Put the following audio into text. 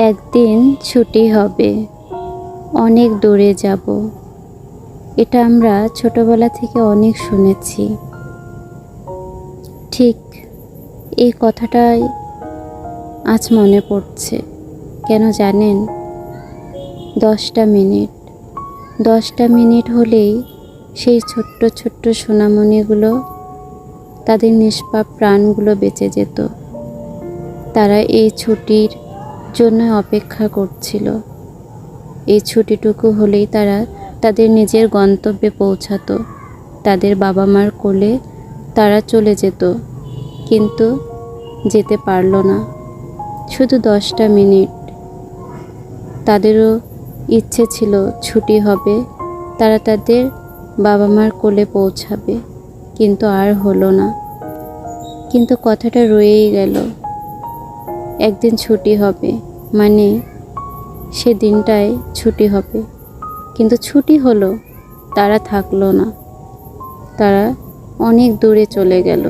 একদিন ছুটি হবে, অনেক দূরে যাব। এটা আমরা ছোটবেলা থেকে অনেক শুনেছি। ঠিক এই কথাটাই আজ মনে পড়ছে। কেন জানেন? 10টা মিনিট হলেই সেই ছোট্ট ছোট্ট সোনামণিগুলো, তাদের নিষ্পাপ প্রাণগুলো বেঁচে যেত। তারা এই ছুটির জন্য অপেক্ষা করছিল। এই ছুটিটুকু হলেই তারা তাদের নিজের গন্তব্যে পৌঁছাতো, তাদের বাবা মার কোলে তারা চলে যেত, কিন্তু যেতে পারল না। শুধু 10টা মিনিট। তাদেরও ইচ্ছে ছিল ছুটি হবে, তারা তাদের বাবা মার কোলে পৌঁছাবে, কিন্তু আর হলো না। কিন্তু কথাটা রয়েই গেল, একদিন ছুটি হবে, মানে সে দিনটায় ছুটি হবে। কিন্তু ছুটি হলো, তারা থাকলো না, তারা অনেক দূরে চলে গেল।